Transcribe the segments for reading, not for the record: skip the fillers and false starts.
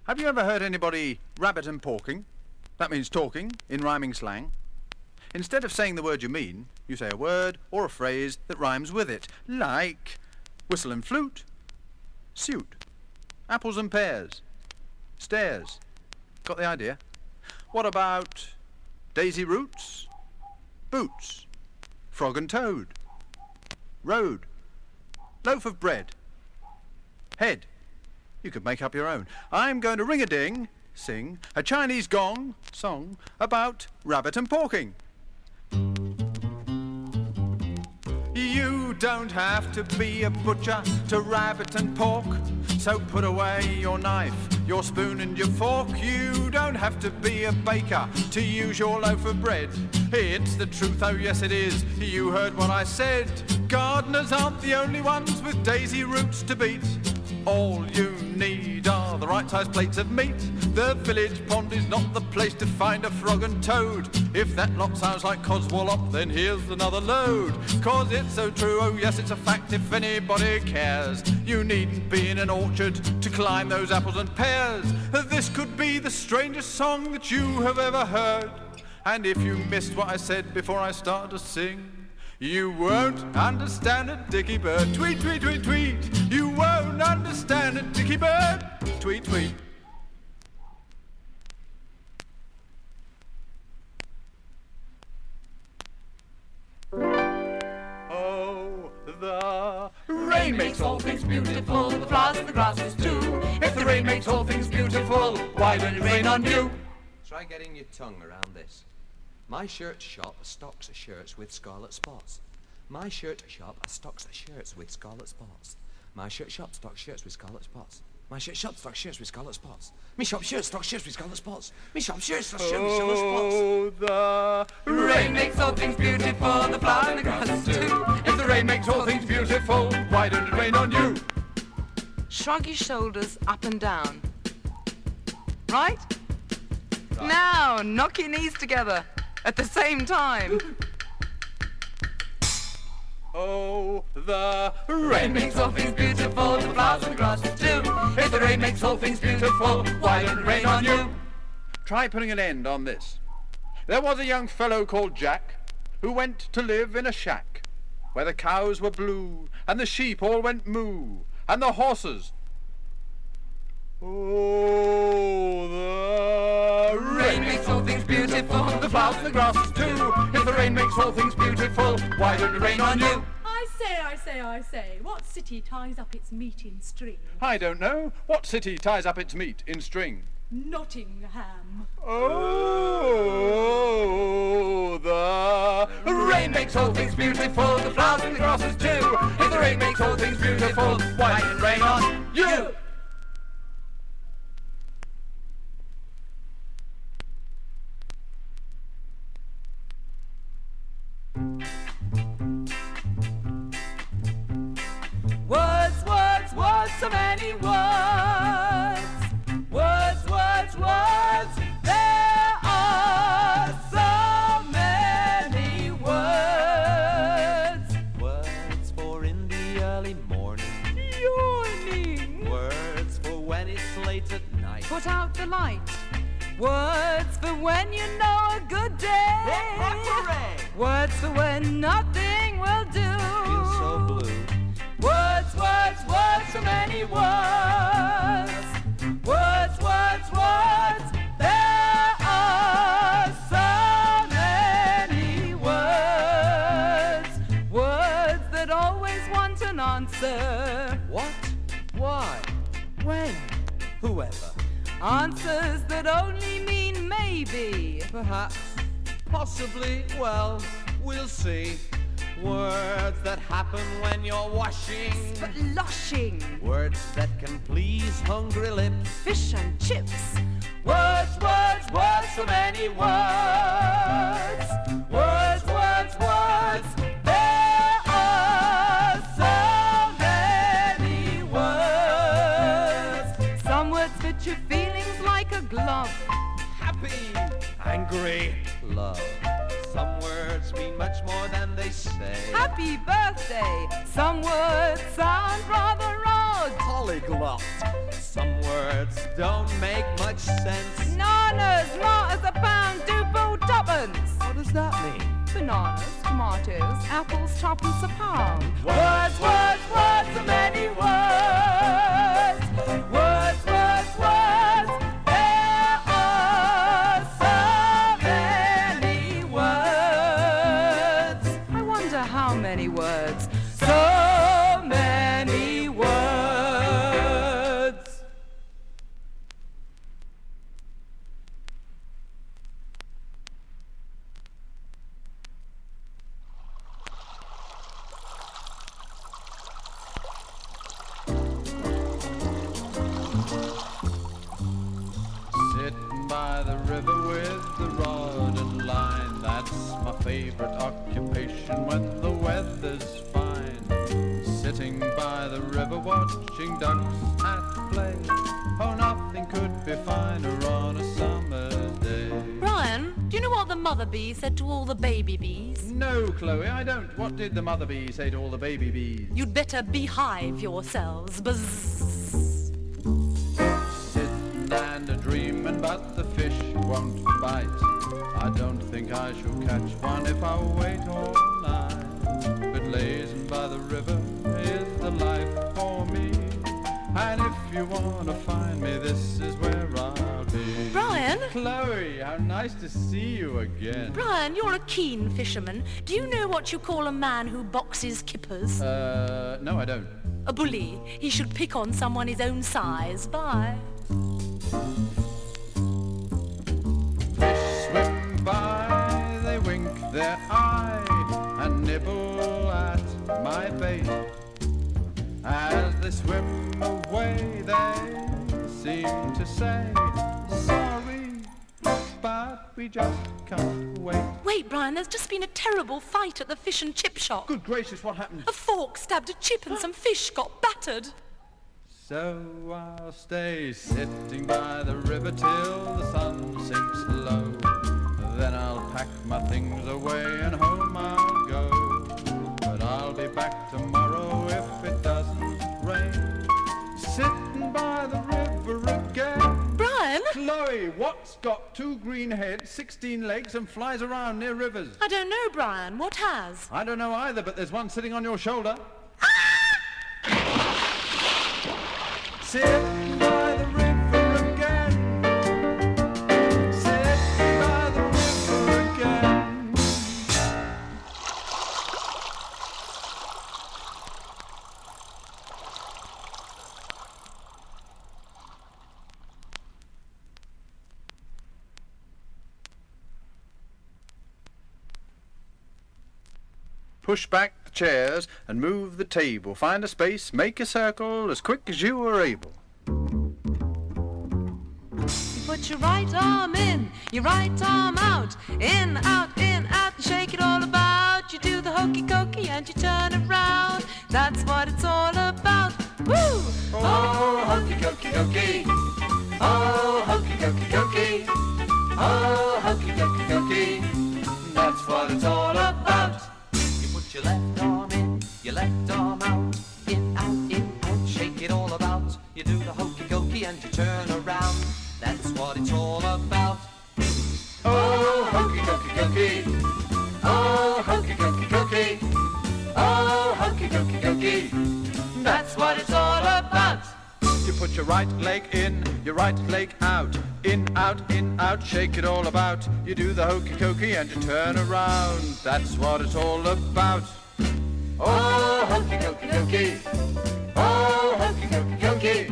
Have you ever heard anybody rabbit and porking? That means talking in rhyming slang. Instead of saying the word you mean, you say a word or a phrase that rhymes with it, like whistle and flute, suit, apples and pears, stairs. Got the idea? What about daisy roots, boots, frog and toad, road, loaf of bread, head? You could make up your own. I'm going to ring-a-ding, sing a Chinese gong song about rabbit and porking. You don't have to be a butcher to rabbit and pork, so put away your knife, your spoon and your fork. You don't have to be a baker to use your loaf of bread. It's the truth, oh yes it is, you heard what I said. Gardeners aren't the only ones with daisy roots to beat. All you need are the right size plates of meat. The village pond is not the place to find a frog and toad. If that lot sounds like Coswallop, then here's another load. 'Cause it's so true, oh yes it's a fact if anybody cares. You needn't be in an orchard to climb those apples and pears. This could be the strangest song that you have ever heard. And if you missed what I said before I start to sing, you won't understand a dicky bird. Tweet, tweet, tweet, tweet. You won't understand a dicky bird. Tweet, tweet. Oh, the rain makes all things beautiful, the flowers and the grasses too. If the rain makes all things beautiful, why don't it rain on you? Try getting your tongue around this. My shirt shop stocks shirts with scarlet spots. My shirt shop stocks shirts with scarlet spots. My shirt shop stocks shirts with scarlet spots. My shirt shop stocks shirts with scarlet spots. Me shop shirts stocks shirts with scarlet spots. Me shop shirts stocks shirts with scarlet spots. Oh, the rain makes all things beautiful, the flowers and the grasses too. If the rain makes all things beautiful, why don't it rain on you? Shrug your shoulders up and down. Right? Now, knock your knees together at the same time. Oh, the Rain makes all things beautiful, the flowers and the grasses too. If the rain makes all things beautiful, why don't it rain on you? Try putting an end on this. There was a young fellow called Jack who went to live in a shack where the cows were blue and the sheep all went moo and the horses. Oh, the Rain makes all things beautiful, the flowers and the grasses too. If the rain makes all things beautiful, why don't it rain on you? I say, what city ties up its meat in string? I don't know. What city ties up its meat in string? Nottingham. Oh, the Rain makes all things beautiful, the flowers and the grasses too. If the rain makes all things beautiful, why don't it rain on you? Words, words, words, so many words. Words, words, words, there are so many words. Words for in the early morning. Yawning. Words for when it's late at night. Put out the light. Words for when you know a good day. Hooray! Words for when nothing will do. Feel so blue. Words, words, words, so many words. Words, words, words, there are so many words. Words that always want an answer. What? Why? When? Whoever. Answers that only mean maybe. Perhaps. Possibly. Well, we'll see. Words that happen when you're washing. Sploshing. Words that can please hungry lips. Fish and chips. Words, words, words, so many words. Words, words, words, there are so many words. Some words fit your feelings like a glove. Happy. Angry. Love. Some words words mean much more than they say. Happy birthday! Some words sound rather odd. Polyglot. Some words don't make much sense. Bananas, martyrs a pound, duple tuppence. What does that mean? Bananas, tomatoes, apples, twopence a pound. Words, words, words, so many words. Words, words, words. There are so many words. I wonder how many words. So many words. Sitting by the river with the rod and line. That's my favorite occupation when the weather's fine. Sitting by the river watching ducks at play. Oh, nothing could be finer on a summer's day. Brian, do you know what the mother bee said to all the baby bees? No, Chloe, I don't. What did the mother bee say to all the baby bees? You'd better beehive yourselves. Buzz. Sitting and a-dreaming, but the fish won't bite. I don't think I shall catch one if I wait all night. But lazing by the river is the life for me. And if you want to find me, this is where I'll be. Brian? Chloe, how nice to see you again. Brian, you're a keen fisherman. Do you know what you call a man who boxes kippers? No, I don't. A bully. He should pick on someone his own size. Bye. Fish swim by, they wink their eye and nibble at my bait. As they swim away, they seem to say, sorry, but we just can't wait. Wait, Brian, there's just been a terrible fight at the fish and chip shop. Good gracious, what happened? A fork stabbed a chip and some fish got battered. So I'll stay sitting by the river till the sun sinks low. Then I'll pack my things away and home I'll go. But I'll be back tomorrow if it doesn't rain. Sitting by the river again. Brian? Chloe, what's got 2 green heads, 16 legs and flies around near rivers? I don't know, Brian. What has? I don't know either, but there's one sitting on your shoulder. Sitting by the river again. Sitting by the river again. Push back the chairs and move the table. Find a space, make a circle as quick as you are able. You put your right arm in, your right arm out, in, out, and shake it all about. You do the hokey cokey and you turn around. That's what it's all about. Woo! Oh, hokey cokey cokey. Oh, hokey cokey cokey. Oh, hokey cokey cokey. That's what it's all about. You put your left arm in, your left arm out, shake it all about. You do the hokey cokey and you turn around. That's what it's all about. Oh, hokey cokey cokey. Oh, hokey cokey cokey. Oh, hokey cokey cokey. That's what it's all about. You put your right leg in, your right leg out, in, out, shake it all about. You do the hokey cokey and you turn around. That's what it's all about. Oh, hokey cokey cokey. Oh, hokey cokey cokey.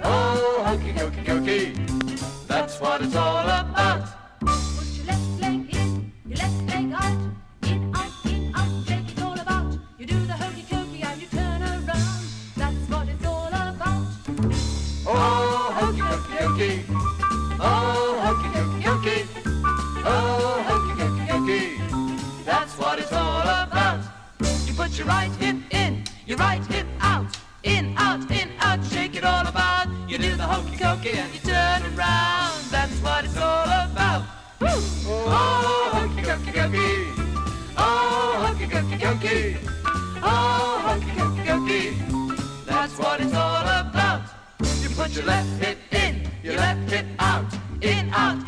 Oh, hokey cokey cokey. That's what it's all about. Put your left leg in, your left leg out, in, out, shake it all about. You do the hokey cokey and you turn around. That's what it's all about. Oh, hokey cokey cokey. Oh, hokey cokey cokey. Oh, hokey cokey cokey. That's what it's all about. You put your right hip in, your right hip out, in, out, shake it all about. You do the hokey cokey and you turn around. That's what it's all about. Woo! Oh, hokey cokey cokey. hokey cokey cokey. Oh, hokey cokey cokey. That's what it's all about. You put your left hip in, your left hip out. In, out,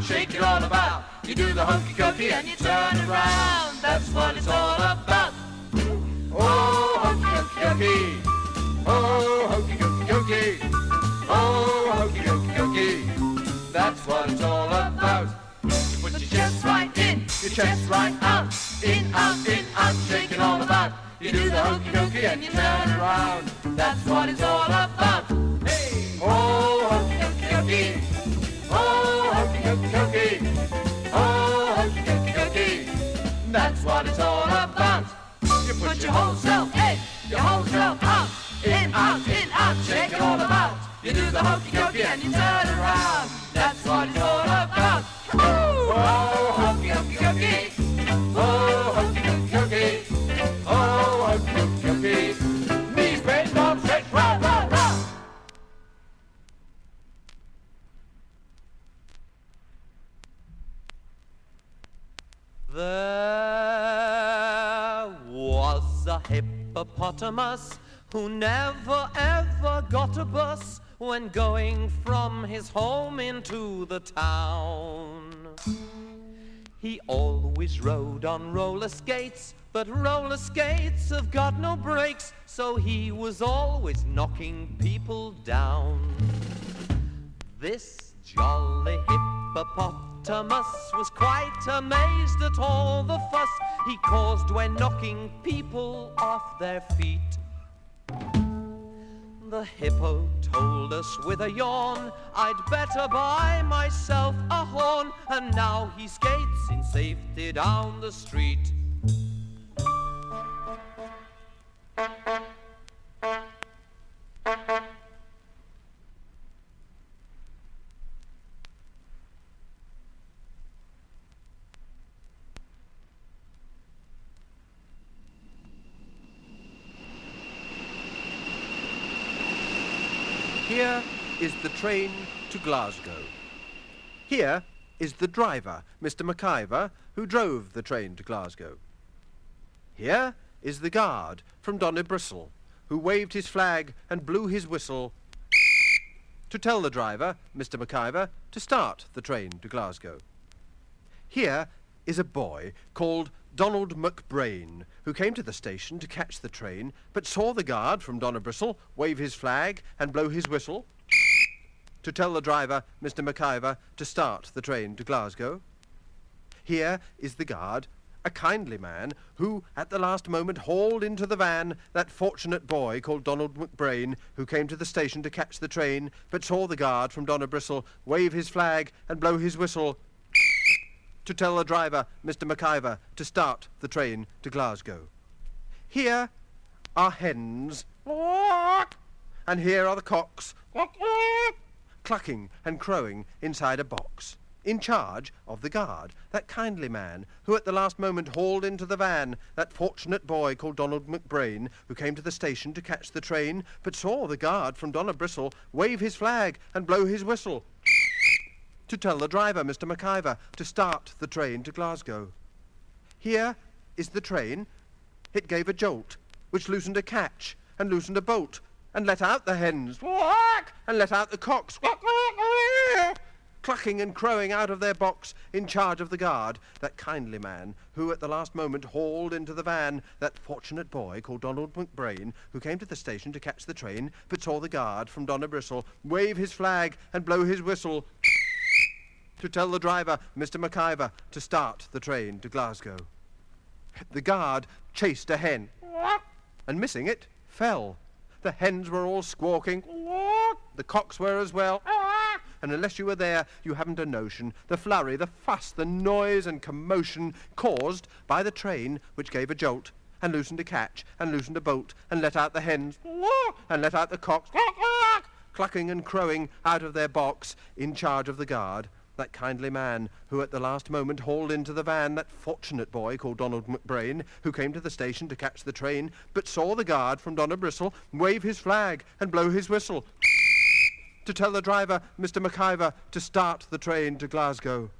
shake it all about. You do the hokey cokey and you turn around. That's what it's all about. Oh, hokey cokey cokey. Oh, hokey cokey cokey. Oh, hokey cokey cokey. That's what it's all about. You put your chest right in, your chest right out. In, out, shake it all about. You do the hokey cokey and you turn around. That's what it's all about. Hey! Oh, hokey cokey cokey. Oh, hokey cokey cokey. Oh, hokey cokey cokey. That's what it's all about. You put your whole self in, your whole self out. In, out, shake it all about. You do the hokey cokey and you turn around. That's what it's all about. Oh, hokey cokey cokey. Oh, hokey cokey cokey. Oh, hokey cokey cokey. Knees bend, arms stretch, round, round, round. There was a hippopotamus who never ever got a bus when going from his home into the town. He always rode on roller skates, but roller skates have got no brakes, so he was always knocking people down. This jolly hippopotamus was quite amazed at all the fuss he caused when knocking people off their feet. The hippo told us with a yawn, I'd better buy myself a horn, and now he skates in safety down the street. Here is the train to Glasgow. Here is the driver, Mr. McIver, who drove the train to Glasgow. Here is the guard from Donnybristle, who waved his flag and blew his whistle to tell the driver, Mr. McIver, to start the train to Glasgow. Here is a boy called Donald McBrain, who came to the station to catch the train, but saw the guard from Donnybristle wave his flag and blow his whistle to tell the driver, Mr. McIver, to start the train to Glasgow. Here is the guard, a kindly man, who at the last moment hauled into the van that fortunate boy called Donald McBrain, who came to the station to catch the train, but saw the guard from Donnybristle wave his flag and blow his whistle to tell the driver, Mr. McIver, to start the train to Glasgow. Here are hens, and here are the cocks, clucking and crowing inside a box, in charge of the guard, that kindly man who at the last moment hauled into the van that fortunate boy called Donald McBrain, who came to the station to catch the train, but saw the guard from Donnybristle wave his flag and blow his whistle to tell the driver, Mr. McIver, to start the train to Glasgow. Here is the train. It gave a jolt, which loosened a catch, and loosened a bolt, and let out the hens, and let out the cocks, clucking and crowing out of their box, in charge of the guard, that kindly man, who at the last moment hauled into the van that fortunate boy called Donald McBrain, who came to the station to catch the train, but saw the guard from Donnybristle wave his flag and blow his whistle to tell the driver, Mr. McIver, to start the train to Glasgow. The guard chased a hen, and missing it, fell. The hens were all squawking, the cocks were as well, and unless you were there, you haven't a notion. The flurry, the fuss, the noise and commotion caused by the train, which gave a jolt, and loosened a catch, and loosened a bolt, and let out the hens, and let out the cocks, clucking and crowing out of their box, in charge of the guard, that kindly man who at the last moment hauled into the van that fortunate boy called Donald McBrain, who came to the station to catch the train, but saw the guard from Donnybristle wave his flag and blow his whistle to tell the driver, Mr. McIver, to start the train to Glasgow.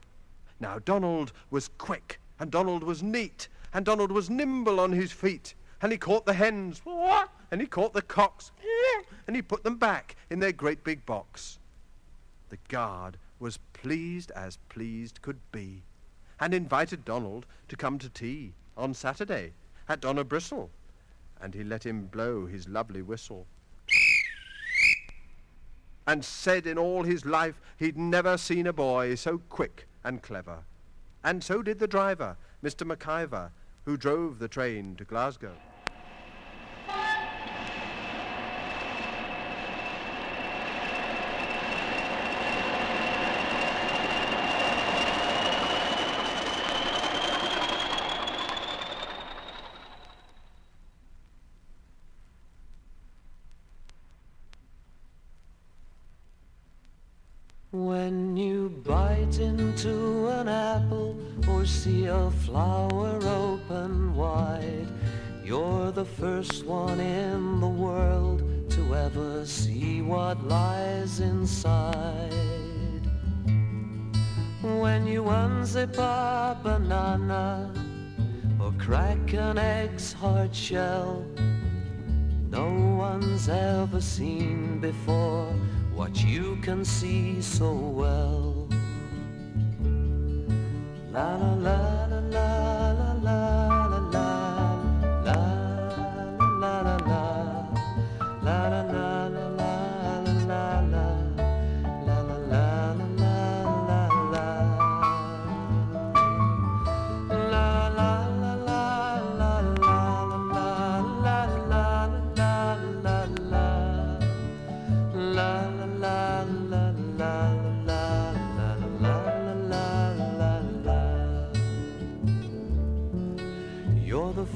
Now Donald was quick, and Donald was neat, and Donald was nimble on his feet, and he caught the hens, and he caught the cocks, and he put them back in their great big box. The guard was pleased as pleased could be, and invited Donald to come to tea on Saturday at Donnabristle, and he let him blow his lovely whistle, and said in all his life he'd never seen a boy so quick and clever. And so did the driver, Mr. McIver, who drove the train to Glasgow. When you bite into an apple or see a flower open wide, you're the first one in the world to ever see what lies inside. When you unzip a banana or crack an egg's hard shell, no one's ever seen before what you can see so well. La la la la la la la la la la la la la la la la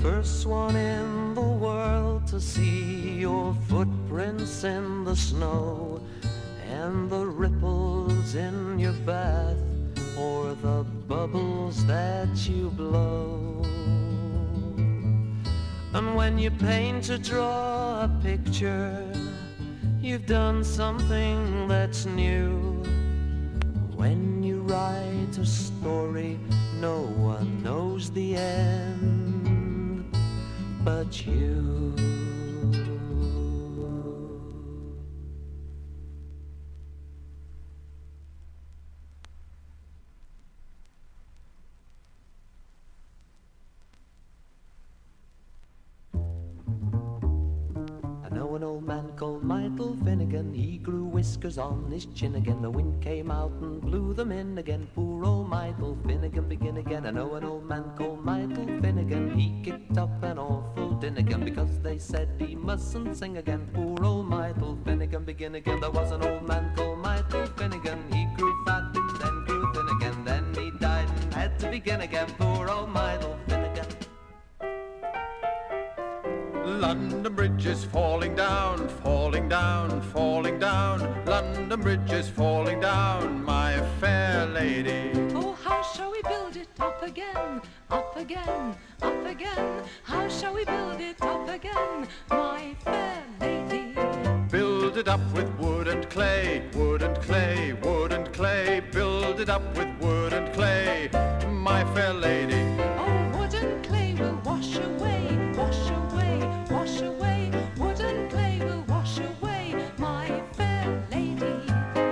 first one in the world to see your footprints in the snow and the ripples in your bath or the bubbles that you blow. And when you paint or draw a picture, you've done something that's new. When you write a story, no one knows the end but you. I know an old man called Michael Finnegan. He grew whiskers on his chin again. The wind came out and blew them in again. Poor old Michael Finnegan, begin again. I know an old man called Michael Finnegan. He kicked up an awful din again because they said he mustn't sing again. Poor old Michael Finnegan, begin again. There was an old man called Michael Finnegan. He grew fat and then grew thin again. Then he died and had to begin again. Poor old Michael Finnegan. London Bridge is falling down, falling down, falling down. London Bridge is falling down, my fair lady. Oh, how shall we build it up again, up again, up again? How shall we build it up again, my fair lady? Build it up with wood and clay, wood and clay, wood and clay. Build it up with wood and clay, my fair lady. Oh, wood and clay will wash away, wash away, wash away. Wood and clay will wash away, my fair lady.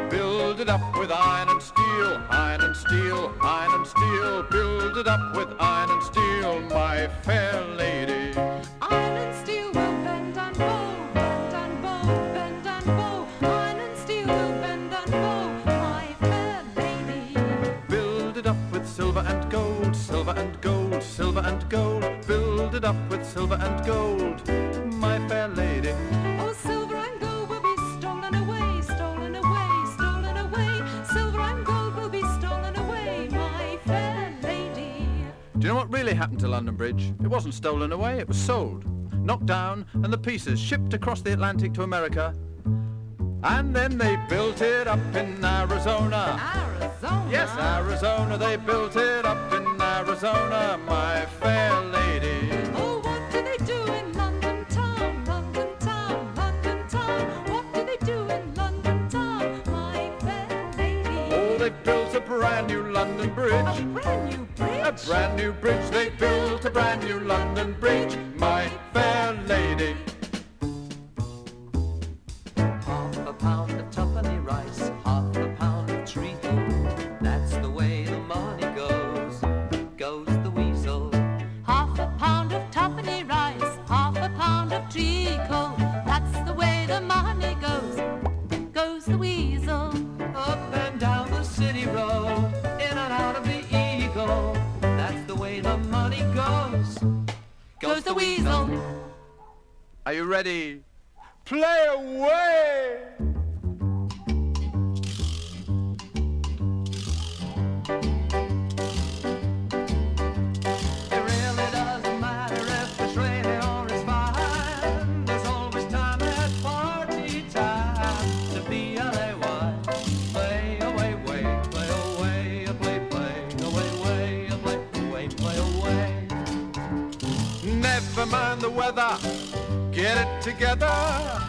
Build it up with iron and steel, iron and steel, iron and steel. Build it up with iron and steel, my fair lady. Iron and steel will bend and bow, bend and bow, bend and bow. Iron and steel will bend and bow, my fair lady. Build it up with silver and gold, silver and gold, silver and gold. Build it up with silver and gold, my fair lady. Oh, silver and gold will be stolen away, stolen away, stolen away. Silver and gold will be stolen away, my fair lady. Do you know what really happened to London Bridge? It wasn't stolen away, it was sold, knocked down, and the pieces shipped across the Atlantic to America. And then they built it up in Arizona. Arizona? Yes, Arizona, they built it up in Arizona, my fair lady. Oh, what do they do in London town, London town, London town? What do they do in London town, my fair lady? Oh, they built a brand new London Bridge. A brand new bridge? A brand new bridge, they built a brand new London Bridge, my fair lady. Half a pound of tuppenny rice, half a pound of treacle. That's the way the money goes, goes the weasel. Half a pound of tuppenny rice, half a pound of treacle. That's the way the money goes, goes the weasel. Up and down the city road, in and out of the Eagle. That's the way the money goes, Goes the weasel. Are you ready? Play away! It really doesn't matter if it's rainy or it's fine. There's always time at party time to be L.A.Y. Play away, way, play away, play, play away, way, play away. Never mind the weather, get it together.